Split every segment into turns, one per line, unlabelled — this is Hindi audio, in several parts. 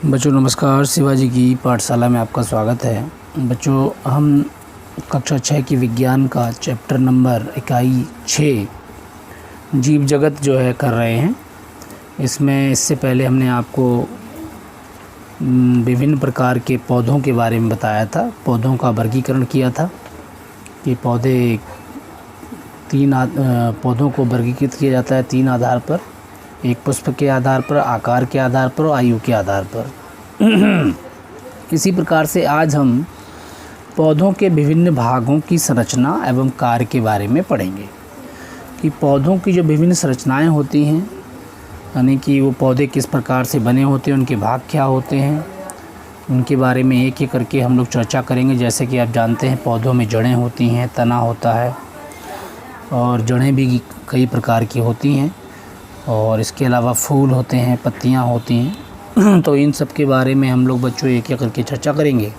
बच्चों नमस्कार। शिवाजी की पाठशाला में आपका स्वागत है। बच्चों हम कक्षा 6 की विज्ञान का चैप्टर नंबर इकाई 6 जीव जगत जो है कर रहे हैं। इससे पहले हमने आपको विभिन्न प्रकार के पौधों के बारे में बताया था। पौधों का वर्गीकरण किया था कि पौधों को वर्गीकृत किया जाता है 3 आधार पर। एक पुष्प के आधार पर, आकार के आधार पर और आयु के आधार पर। इसी प्रकार से आज हम पौधों के विभिन्न भागों की संरचना एवं कार्य के बारे में पढ़ेंगे कि पौधों की जो विभिन्न संरचनाएं होती हैं, यानी कि वो पौधे किस प्रकार से बने होते हैं, उनके भाग क्या होते हैं, उनके बारे में एक एक करके हम लोग चर्चा करेंगे। जैसे कि आप जानते हैं पौधों में जड़ें होती हैं, तना होता है और जड़ें भी कई प्रकार की होती हैं और इसके अलावा फूल होते हैं, पत्तियां होती हैं। तो इन सब के बारे में हम लोग बच्चों एक एक करके चर्चा करेंगे।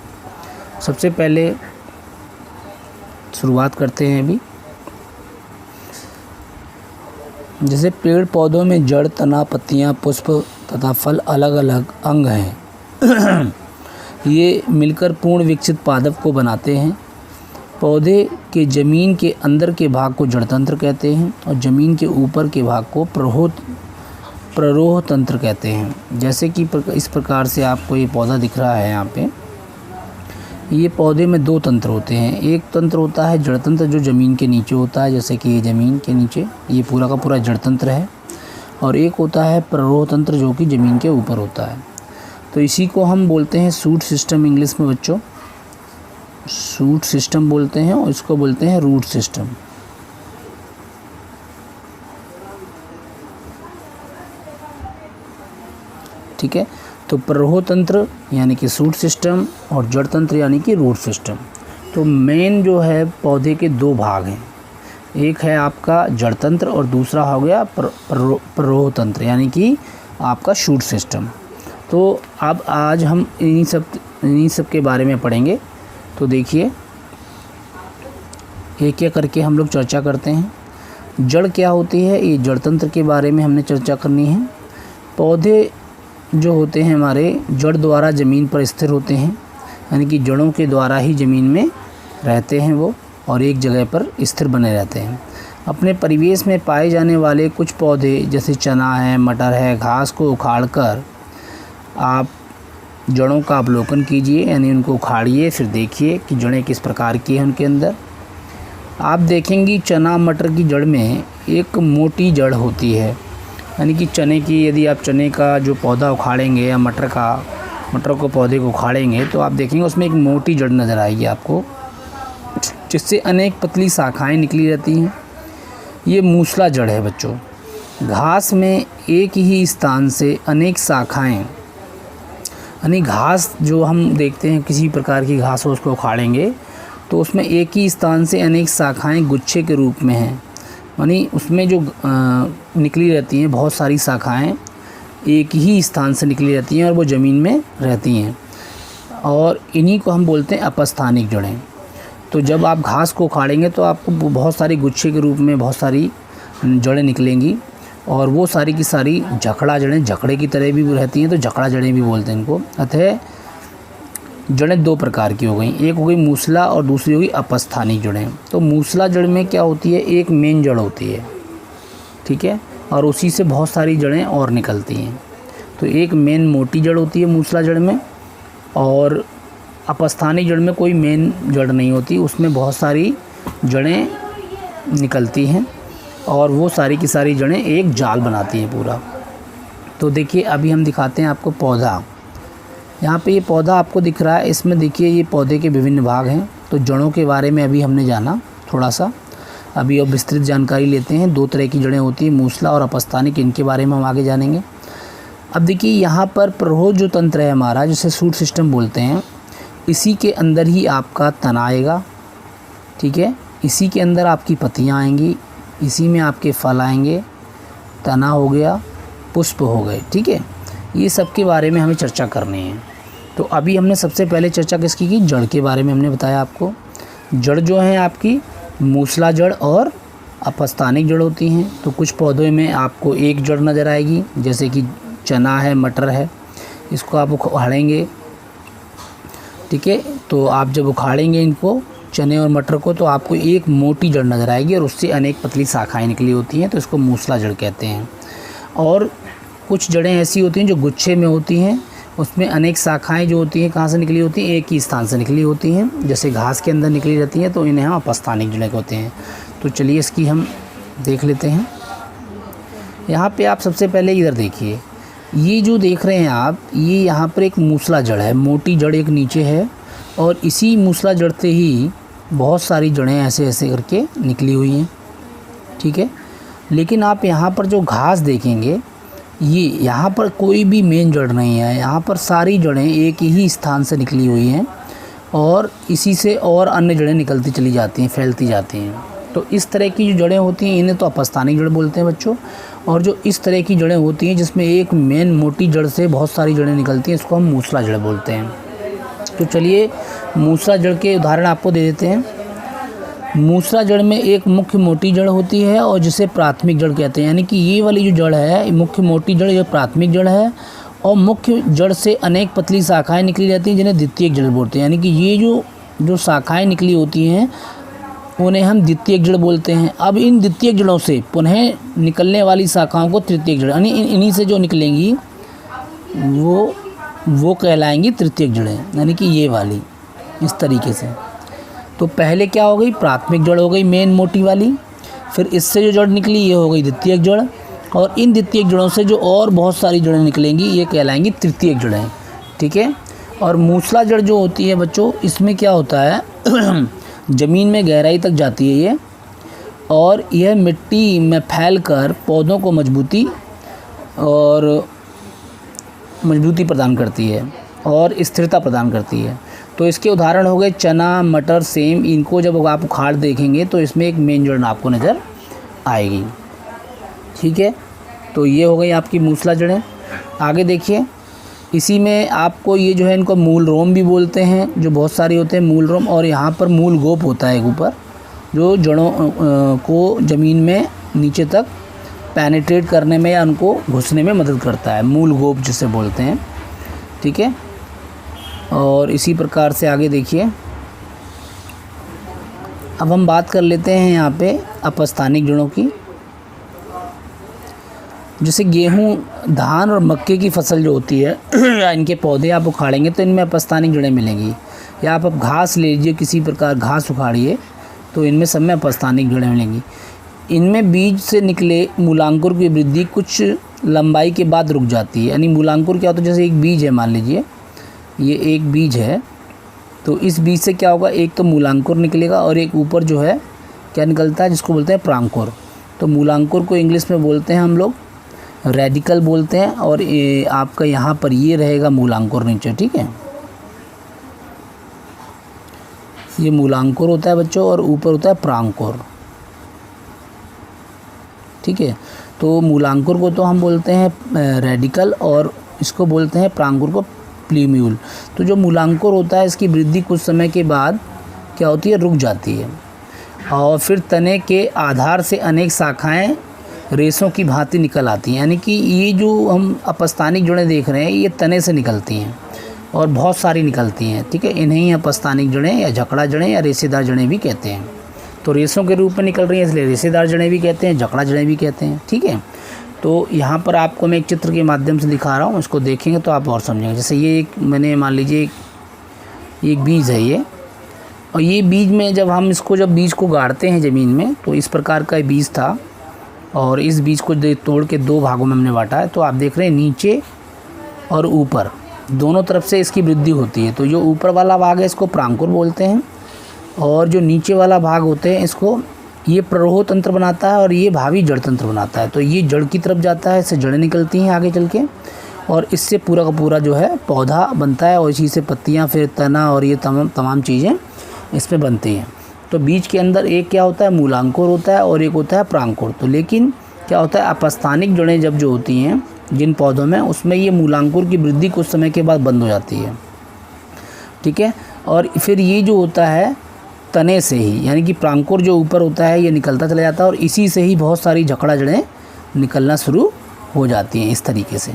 सबसे पहले शुरुआत करते हैं अभी। जैसे पेड़ पौधों में जड़, तना, पत्तियां, पुष्प तथा फल अलग अलग अंग हैं। ये मिलकर पूर्ण विकसित पादप को बनाते हैं। पौधे के ज़मीन के अंदर के भाग को जड़ तंत्र कहते हैं और ज़मीन के ऊपर के भाग को प्ररोह तंत्र कहते हैं। जैसे कि इस प्रकार से आपको ये पौधा दिख रहा है यहाँ पे। ये पौधे में 2 तंत्र होते हैं। एक तंत्र होता है जड़ तंत्र जो ज़मीन के नीचे होता है, जैसे कि ये ज़मीन के नीचे ये पूरा का पूरा जड़ तंत्र है, और एक होता है प्ररोह तंत्र जो कि ज़मीन के ऊपर होता है। तो इसी को हम बोलते हैं शूट सिस्टम इंग्लिश में बच्चों। शूट सिस्टम बोलते हैं और इसको बोलते हैं रूट सिस्टम। ठीक है, तो प्ररोह तंत्र यानी कि शूट सिस्टम और जड़ तंत्र यानी कि रूट सिस्टम। तो मेन जो है पौधे के 2 भाग हैं। एक है आपका जड़ तंत्र और दूसरा हो गया प्ररोह तंत्र यानी कि आपका शूट सिस्टम। तो अब आज हम इन्हीं सब के बारे में पढ़ेंगे। तो देखिए एक एक करके हम लोग चर्चा करते हैं। जड़ क्या होती है, ये जड़ तंत्र के बारे में हमने चर्चा करनी है। पौधे जो होते हैं हमारे जड़ द्वारा ज़मीन पर स्थिर होते हैं, यानी कि जड़ों के द्वारा ही ज़मीन में रहते हैं वो और एक जगह पर स्थिर बने रहते हैं। अपने परिवेश में पाए जाने वाले कुछ पौधे जैसे चना है, मटर है, घास को उखाड़कर आप जड़ों का अवलोकन कीजिए, यानी उनको उखाड़िए, फिर देखिए कि जड़ें किस प्रकार की हैं उनके अंदर। आप देखेंगी चना मटर की जड़ में एक मोटी जड़ होती है, यानी कि चने की यदि आप चने का जो पौधा उखाड़ेंगे या मटर को पौधे को उखाड़ेंगे तो आप देखेंगे उसमें एक मोटी जड़ नज़र आएगी आपको, जिससे अनेक पतली शाखाएं निकली रहती हैं। ये मूसला जड़ है बच्चों। घास में एक ही स्थान से अनेक शाखाएं, यानी घास जो हम देखते हैं किसी प्रकार की घास हो उसको उखाड़ेंगे तो उसमें एक ही स्थान से अनेक शाखाएं गुच्छे के रूप में हैं, यानी उसमें जो निकली रहती हैं बहुत सारी शाखाएं एक ही स्थान से निकली रहती हैं और वो ज़मीन में रहती हैं, और इन्हीं को हम बोलते हैं अपस्थानिक जड़ें। तो जब आप घास को उखाड़ेंगे तो आपको बहुत सारी गुच्छे के रूप में बहुत सारी जड़ें निकलेंगी और वो सारी की सारी जकड़ा जड़ें जकड़े की तरह भी रहती हैं, तो जकड़ा जड़ें भी बोलते हैं इनको। अतः जड़ें 2 प्रकार की हो गई, एक हो गई मूसला और दूसरी हो गई अपस्थानिक जड़ें। तो मूसला जड़ में क्या होती है, एक मेन जड़ होती है, ठीक है, और उसी से बहुत सारी जड़ें और निकलती हैं। तो एक मेन मोटी जड़ होती है मूसला जड़ में, और अपस्थानिक जड़ में कोई मेन जड़ नहीं होती, उसमें बहुत सारी जड़ें निकलती हैं और वो सारी की सारी जड़ें एक जाल बनाती हैं पूरा। तो देखिए अभी हम दिखाते हैं आपको पौधा। यहाँ पे ये पौधा आपको दिख रहा है, इसमें देखिए ये पौधे के विभिन्न भाग हैं। तो जड़ों के बारे में अभी हमने जाना थोड़ा सा, अभी अब विस्तृत जानकारी लेते हैं। 2 तरह की जड़ें होती हैं, मूसला और अपस्थानिक, इनके बारे में हम आगे जानेंगे। अब देखिए यहाँ पर प्ररोह जो तंत्र है हमारा, जिसे शूट सिस्टम बोलते हैं, इसी के अंदर ही आपका तना आएगा, ठीक है, इसी के अंदर आपकी पत्तियाँ आएंगी, इसी में आपके फल आएंगे, तना हो गया, पुष्प हो गए, ठीक है। ये सब के बारे में हमें चर्चा करनी है। तो अभी हमने सबसे पहले चर्चा किसकी की, जड़ के बारे में हमने बताया आपको। जड़ जो है आपकी मूसला जड़ और अपस्थानिक जड़ होती हैं। तो कुछ पौधों में आपको एक जड़ नज़र आएगी, जैसे कि चना है, मटर है, इसको आप उखाड़ेंगे, ठीक है। तो आप जब उखाड़ेंगे इनको, चने और मटर को, तो आपको एक मोटी जड़ नज़र आएगी और उससे अनेक पतली शाखाएं निकली होती हैं, तो इसको मूसला जड़ कहते हैं। और कुछ जड़ें ऐसी होती हैं जो गुच्छे में होती हैं, उसमें अनेक शाखाएं जो होती हैं कहाँ से निकली होती हैं, एक ही स्थान से निकली होती हैं, जैसे घास के अंदर निकली रहती हैं, तो इन्हें हम अपस्थानिक जड़ें कहते हैं। तो चलिए इसकी हम देख लेते हैं। यहाँ पे आप सबसे पहले इधर देखिए, ये जो देख रहे हैं आप, ये यहाँ पर एक मूसला जड़ है, मोटी जड़ एक नीचे है, और इसी मूसला जड़ से ही बहुत सारी जड़ें ऐसे ऐसे करके निकली हुई हैं, ठीक है। लेकिन आप यहाँ पर जो घास देखेंगे, ये यहाँ पर कोई भी मेन जड़ नहीं है, यहाँ पर सारी जड़ें एक ही स्थान से निकली हुई हैं और इसी से और अन्य जड़ें निकलती चली जाती हैं, फैलती जाती हैं। तो इस तरह की जो जड़ें होती हैं इन्हें तो अपस्थानिक जड़ बोलते हैं बच्चों। और जो इस तरह की जड़ें होती हैं जिसमें एक मेन मोटी जड़ से बहुत सारी जड़ें निकलती हैं, इसको हम मूसला जड़ बोलते हैं। तो चलिए मूसला जड़ के उदाहरण आपको दे देते हैं। मूसला जड़ में एक मुख्य मोटी जड़ होती है और जिसे प्राथमिक जड़ कहते हैं, यानी कि ये वाली जो जड़ है, मुख्य मोटी जड़, ये प्राथमिक जड़ है, और मुख्य जड़ से अनेक पतली शाखाएं निकली रहती हैं जिन्हें द्वितीयक जड़ बोलते हैं। यानी कि ये जो शाखाएं निकली होती हैं उन्हें हम द्वितीयक जड़ बोलते हैं। अब इन द्वितीयक जड़ों से पुनः निकलने वाली शाखाओं को तृतीयक जड़, यानी इन्हीं से जो निकलेंगी वो कहलाएंगी तृतीयक जड़ें, यानी कि ये वाली इस तरीके से। तो पहले क्या हो गई, प्राथमिक जड़ हो गई मेन मोटी वाली, फिर इससे जो जड़ निकली ये हो गई द्वितीयक जड़, और इन द्वितीयक जड़ों से जो और बहुत सारी जड़ें निकलेंगी ये कहलाएंगी तृतीयक जड़ें, ठीक है। और मूसला जड़ जो होती है बच्चों, इसमें क्या होता है ज़मीन में गहराई तक जाती है ये, और यह मिट्टी में फैलकर पौधों को मजबूती प्रदान करती है और स्थिरता प्रदान करती है। तो इसके उदाहरण हो गए चना, मटर, सेम। इनको जब आप उखाड़ देखेंगे तो इसमें एक मेन जड़ आपको नज़र आएगी, ठीक है। तो ये हो गई आपकी मूसला जड़ें। आगे देखिए, इसी में आपको ये जो है इनको मूल रोम भी बोलते हैं, जो बहुत सारे होते हैं मूल रोम, और यहाँ पर मूल गोप होता है ऊपर, जो जड़ों को ज़मीन में नीचे तक पेनिट्रेट करने में या उनको घुसने में मदद करता है, मूल गोप जिसे बोलते हैं, ठीक है। और इसी प्रकार से आगे देखिए, अब हम बात कर लेते हैं यहाँ पे अपस्थानिक जड़ों की। जैसे गेहूँ, धान और मक्के की फसल जो होती है या इनके पौधे आप उखाड़ेंगे तो इनमें अपस्थानिक जड़ें मिलेंगी। या आप घास ले लीजिए, किसी प्रकार घास उखाड़िए तो इनमें सब में अपस्थानिक जड़ें मिलेंगी। इनमें बीज से निकले मूलांकुर की वृद्धि कुछ लंबाई के बाद रुक जाती है। यानी मूलांकुर क्या होता है, जैसे एक बीज है, मान लीजिए ये एक बीज है, तो इस बीज से क्या होगा, एक तो मूलांकुर निकलेगा और एक ऊपर जो है क्या निकलता है, जिसको बोलते हैं प्रांकुर। तो मूलांकुर को इंग्लिश में बोलते हैं हम लोग रेडिकल बोलते हैं, और आपका यहाँ पर ये रहेगा मूलांकुर नीचे, ठीक है। ये मूलांकुर होता है बच्चों और ऊपर होता है प्रांकुर, ठीक है। तो मूलांकुर को तो हम बोलते हैं रेडिकल और इसको बोलते हैं प्रांकुर को प्लीम्यूल। तो जो मूलांकुर होता है इसकी वृद्धि कुछ समय के बाद क्या होती है, रुक जाती है, और फिर तने के आधार से अनेक शाखाएं रेशों की भांति निकल आती हैं। यानी कि ये जो हम अपस्थानिक जड़ें देख रहे हैं ये तने से निकलती हैं और बहुत सारी निकलती हैं, ठीक है। इन्हें ही अपस्थानिक जड़ें या झकड़ा जड़ें या रेशेदार जड़ें भी कहते हैं। तो रेशों के रूप में निकल रही हैं इसलिए रेशेदार जड़ें भी कहते हैं, झकड़ा जड़ें भी कहते हैं, ठीक है। तो यहाँ पर आपको मैं एक चित्र के माध्यम से दिखा रहा हूँ, इसको देखेंगे तो आप और समझेंगे। जैसे ये एक मैंने मान लीजिए एक बीज है ये, और ये बीज में जब हम जब बीज को गाड़ते हैं ज़मीन में तो इस प्रकार का बीज था, और इस बीज को तोड़ के दो भागों में हमने बांटा है। तो आप देख रहे हैं नीचे और ऊपर दोनों तरफ से इसकी वृद्धि होती है। तो जो ऊपर वाला भाग है इसको प्रांकुर बोलते हैं, और जो नीचे वाला भाग होते हैं इसको ये प्ररोह तंत्र बनाता है और ये भावी जड़ तंत्र बनाता है। तो ये जड़ की तरफ जाता है, इससे जड़ें निकलती हैं आगे चल के, और इससे पूरा का पूरा जो है पौधा बनता है, और इसी से पत्तियाँ, फिर तना और ये तमाम चीज़ें इसमें बनती हैं। तो बीज के अंदर एक क्या होता है, मूलांकुर होता है और एक होता है प्रांकुर। तो लेकिन क्या होता है, अपस्थानिक जड़ें जब जो होती हैं जिन पौधों में, उसमें ये मूलांकुर की वृद्धि कुछ समय के बाद बंद हो जाती है, ठीक है। और फिर ये जो होता है तने से ही, यानी कि प्रांकुर जो ऊपर होता है ये निकलता चला जाता है, और इसी से ही बहुत सारी झकड़ा जड़ें निकलना शुरू हो जाती हैं इस तरीके से,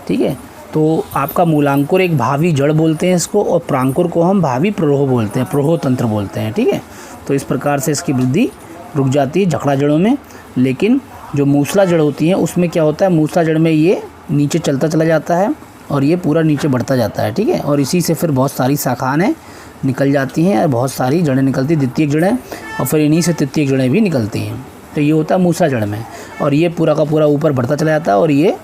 ठीक है। तो आपका मूलांकुर एक भावी जड़ बोलते हैं इसको, और प्रांकुर को हम भावी प्ररोह बोलते हैं, प्ररोह तंत्र बोलते हैं, ठीक है। तो इस प्रकार से इसकी वृद्धि रुक जाती है जकड़ा जड़ों में। लेकिन जो मूसला जड़ होती है उसमें क्या होता है, मूसला जड़ में ये नीचे चलता चला जाता है और ये पूरा नीचे बढ़ता जाता है, ठीक है। और इसी से फिर बहुत सारी शाखाएँ निकल जाती हैं और बहुत सारी जड़ें निकलती, द्वितीयक जड़ें, और फिर इन्हीं से तृतीयक जड़ें भी निकलती हैं। तो ये होता है मूसला जड़ में, और ये पूरा का पूरा ऊपर बढ़ता चला जाता है और ये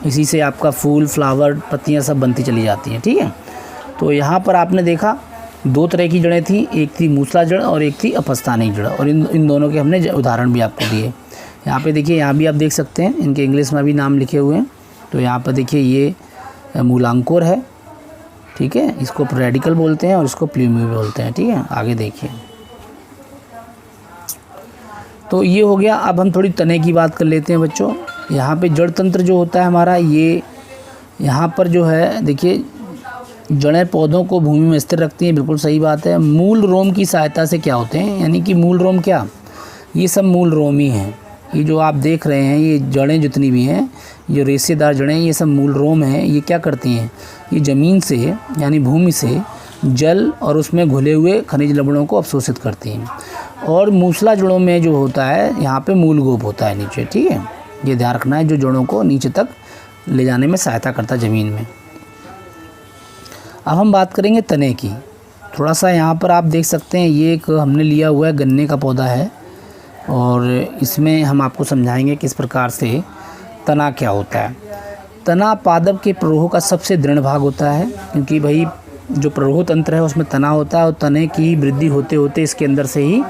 इसी से आपका फूल, फ्लावर, पत्तियां सब बनती चली जाती हैं, ठीक है। तो यहाँ पर आपने देखा 2 तरह की जड़ें थी, एक थी मूसला जड़ और एक थी अपस्थानिक जड़, और इन दोनों के हमने उदाहरण भी आपको दिए। यहाँ पे देखिए, यहाँ भी आप देख सकते हैं, इनके इंग्लिश में भी नाम लिखे हुए हैं। तो यहाँ पर देखिए ये मूलांकुर है, ठीक है, इसको रेडिकल बोलते हैं और इसको प्लूमी बोलते हैं, ठीक है। आगे देखिए, तो ये हो गया। अब हम थोड़ी तने की बात कर लेते हैं बच्चों। यहाँ पे जड़ तंत्र जो होता है हमारा, ये यहाँ पर जो है देखिए, जड़ें पौधों को भूमि में स्थिर रखती हैं, बिल्कुल सही बात है। मूल रोम की सहायता से क्या होते हैं, यानी कि मूल रोम क्या, ये सब मूल रोम ही हैं। ये जो आप देख रहे हैं, ये जड़ें जितनी भी हैं, ये रेशेदार जड़ें, ये सब मूल रोम हैं। ये क्या करती हैं, ये ज़मीन से यानी भूमि से जल और उसमें घुले हुए खनिज लवणों को अवशोषित करती हैं। और मूसला जड़ों में जो होता है, यहाँ पे मूल गोप होता है नीचे, ठीक है। ये ध्यान रखना है, जो जड़ों को नीचे तक ले जाने में सहायता करता है ज़मीन में। अब हम बात करेंगे तने की। थोड़ा सा यहाँ पर आप देख सकते हैं, ये एक हमने लिया हुआ है गन्ने का पौधा है, और इसमें हम आपको समझाएंगे किस प्रकार से तना क्या होता है। तना पादप के प्ररोह का सबसे दृढ़ भाग होता है, क्योंकि भाई जो प्ररोह तंत्र है उसमें तना होता है, और तने की वृद्धि होते होते इसके अंदर से ही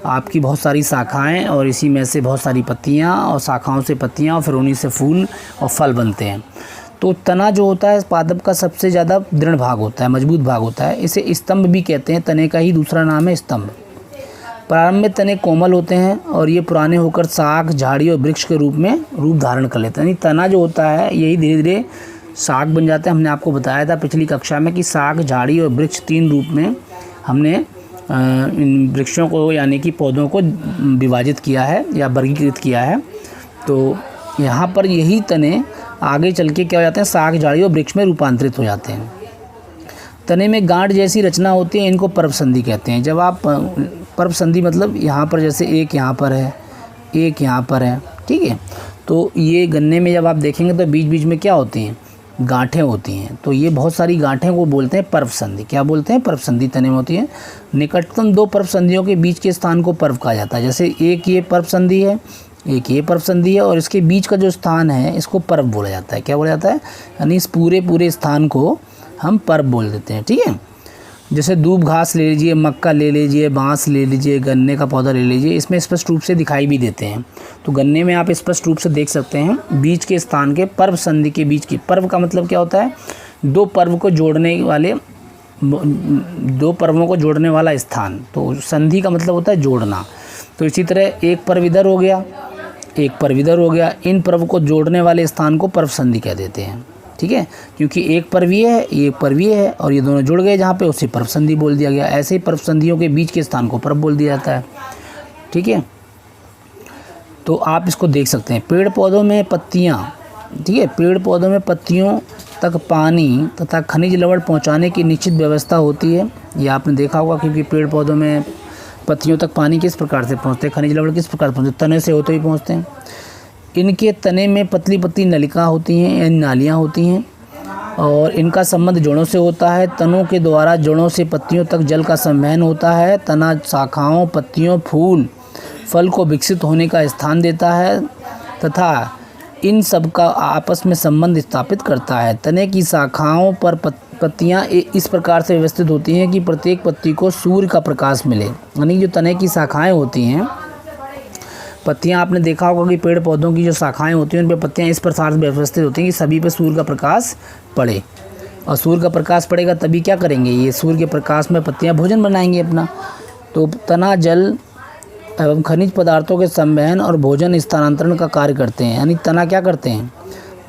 आपकी बहुत सारी शाखाएं, और इसी में से बहुत सारी पत्तियां, और शाखाओं से पत्तियां, और फिर उन्हीं से फूल और फल बनते हैं। तो तना जो होता है पादप का सबसे ज़्यादा दृढ़ भाग होता है, मजबूत भाग होता है। इसे स्तंभ भी कहते हैं, तने का ही दूसरा नाम है स्तंभ। प्रारंभ में तने कोमल होते हैं और ये पुराने होकर साग, झाड़ी और वृक्ष के रूप में रूप धारण कर लेते हैं। यानी तना जो होता है यही धीरे धीरे साग बन जाता है। हमने आपको बताया था पिछली कक्षा में कि साग, झाड़ी और वृक्ष 3 रूप में हमने इन वृक्षों को यानी कि पौधों को विभाजित किया है या वर्गीकृत किया है। तो यहाँ पर यही तने आगे चल के क्या हो जाते हैं, साग, झाड़ी और वृक्ष में रूपांतरित हो जाते हैं। तने में गांठ जैसी रचना होती है, इनको पर्वसंधि कहते हैं। जब आप पर्वसंधि मतलब यहाँ पर जैसे एक यहाँ पर है, एक यहाँ पर है, ठीक है। तो ये गन्ने में जब आप देखेंगे तो बीच बीच में क्या होती हैं, गांठें होती हैं। तो ये बहुत सारी गांठें को बोलते हैं पर्वसंधि। क्या बोलते हैं, पर्वसंधि तने में होती है। निकटतम 2 पर्वसंधियों के बीच के स्थान को पर्व कहा जाता है। जैसे एक ये पर्वसंधि है, एक ये पर्वसंधि है, और इसके बीच का जो स्थान है इसको पर्व बोला जाता है। क्या बोला जाता है, यानी इस पूरे स्थान को हम पर्व बोल देते हैं, ठीक है। जैसे दूब घास ले लीजिए, मक्का ले लीजिए, बांस ले लीजिए, गन्ने का पौधा ले लीजिए, इसमें स्पष्ट रूप से दिखाई भी देते हैं। तो गन्ने में आप स्पष्ट रूप से देख सकते हैं बीच के स्थान के पर्व संधि के बीच की। पर्व का मतलब क्या होता है, 2 पर्व को जोड़ने वाले, 2 पर्वों को जोड़ने वाला स्थान। तो संधि का मतलब होता है जोड़ना। तो इसी तरह एक पर्व इधर हो गया, एक पर्व इधर हो गया, इन पर्व को जोड़ने वाले स्थान को पर्व संधि कह देते हैं, ठीक है। क्योंकि एक पर्व ये है, एक पर्व ये है, और ये दोनों जुड़ गए जहाँ पे, उसे पर्व संधि बोल दिया गया। ऐसे ही पर्व संधियों के बीच के स्थान को पर्व बोल दिया जाता है, ठीक है। तो आप इसको देख सकते हैं। पेड़ पौधों में पत्तियाँ, ठीक है, पेड़ पौधों में पत्तियों तक पानी तथा खनिज लवण पहुँचाने की निश्चित व्यवस्था होती है। ये आपने देखा होगा, क्योंकि पेड़ पौधों में पत्तियों तक पानी किस प्रकार से पहुँचते हैं, खनिज लवण किस प्रकार से पहुँचते हैं, तने से होते ही पहुँचते हैं। इनके तने में पतली पतली नलिका होती हैं, नालियाँ होती हैं, और इनका संबंध जड़ों से होता है। तनों के द्वारा जड़ों से पत्तियों तक जल का संवहन होता है। तना शाखाओं, पत्तियों, फूल, फल को विकसित होने का स्थान देता है तथा इन सब का आपस में संबंध स्थापित करता है। तने की शाखाओं पर पत्तियाँ इस प्रकार से व्यवस्थित होती हैं कि प्रत्येक पत्ती को सूर्य का प्रकाश मिले। यानी जो तने की शाखाएँ होती हैं, पत्तियां, आपने देखा होगा कि पेड़ पौधों की जो शाखाएं होती हैं उन पर पत्तियां इस प्रकार से व्यवस्थित होती हैं कि सभी पे सूर्य का प्रकाश पड़े, और सूर्य का प्रकाश पड़ेगा तभी क्या करेंगे, ये सूर्य के प्रकाश में पत्तियां भोजन बनाएंगी अपना। तो तना जल एवं खनिज पदार्थों के संवहन और भोजन स्थानांतरण का कार्य करते हैं। यानी तना क्या करते हैं,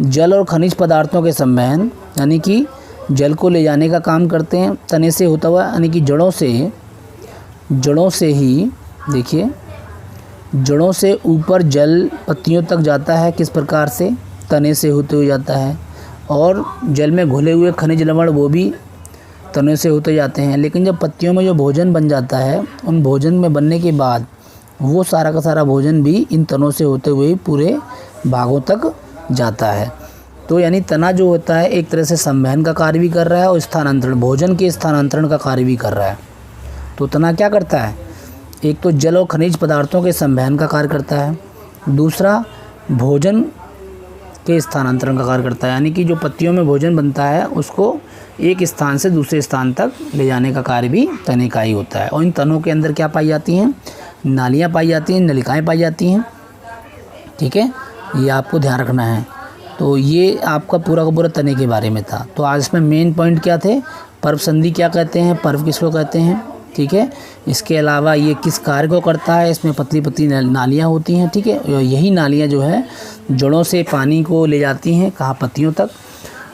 जल और खनिज पदार्थों के संवहन यानी कि जल को ले जाने का काम करते हैं तने से होता हुआ। यानी कि जड़ों से ही देखिए, जड़ों से ऊपर जल पत्तियों तक जाता है, किस प्रकार से, तने से होते हुए जाता है। और जल में घुले हुए खनिज लवण वो भी तनों से होते जाते हैं। लेकिन जब पत्तियों में जो भोजन बन जाता है, उन भोजन में बनने के बाद वो सारा का सारा भोजन भी इन तनों से होते हुए पूरे भागों तक जाता है। तो यानी तना जो होता है एक तरह से संवहन का कार्य भी कर रहा है और स्थानांतरण, भोजन के स्थानांतरण का कार्य भी कर रहा है। तो तना क्या करता है, एक तो जल और खनिज पदार्थों के संवहन का कार्य करता है, दूसरा भोजन के स्थानांतरण का कार्य करता है। यानी कि जो पत्तियों में भोजन बनता है उसको एक स्थान से दूसरे स्थान तक ले जाने का कार्य भी तने का ही होता है। और इन तनों के अंदर क्या पाई जाती हैं, नालियाँ पाई जाती हैं, नलिकाएँ पाई जाती हैं। ठीक है, ये आपको ध्यान रखना है। तो ये आपका पूरा का पूरा तने के बारे में था। तो आज इसमें मेन पॉइंट क्या थे, पर्व संधि क्या कहते हैं, पर्व किसको कहते हैं। ठीक है, इसके अलावा ये किस कार्य को करता है, इसमें पतली पतली नालियाँ होती हैं। ठीक है, यही नालियाँ जो है जड़ों से पानी को ले जाती हैं कहाँ, पत्तियों तक,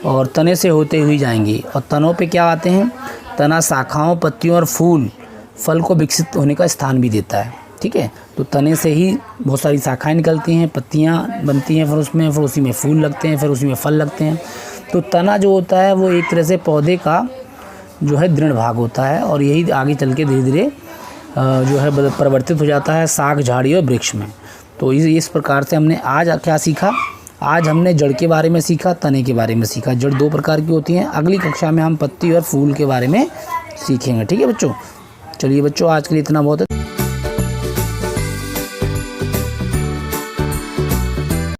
और तने से होते हुए जाएंगी। और तनों पे क्या आते हैं, तना शाखाओं, पत्तियों और फल को विकसित होने का स्थान भी देता है। ठीक है, तो तने से ही बहुत सारी शाखाएं निकलती हैं, पत्तियां बनती हैं, फिर उसी में फूल लगते हैं, फिर उसी में फल लगते हैं। तो तना जो होता है वो एक तरह से पौधे का जो है दृढ़ भाग होता है, और यही आगे चल के धीरे धीरे जो है परिवर्तित हो जाता है शाख, झाड़ी और वृक्ष में। तो इस प्रकार से हमने आज क्या सीखा, आज हमने जड़ के बारे में सीखा, तने के बारे में सीखा। जड़ दो प्रकार की होती हैं। अगली कक्षा में हम पत्ती और फूल के बारे में सीखेंगे। ठीक है बच्चों, चलिए बच्चों आज के लिए इतना बहुत है।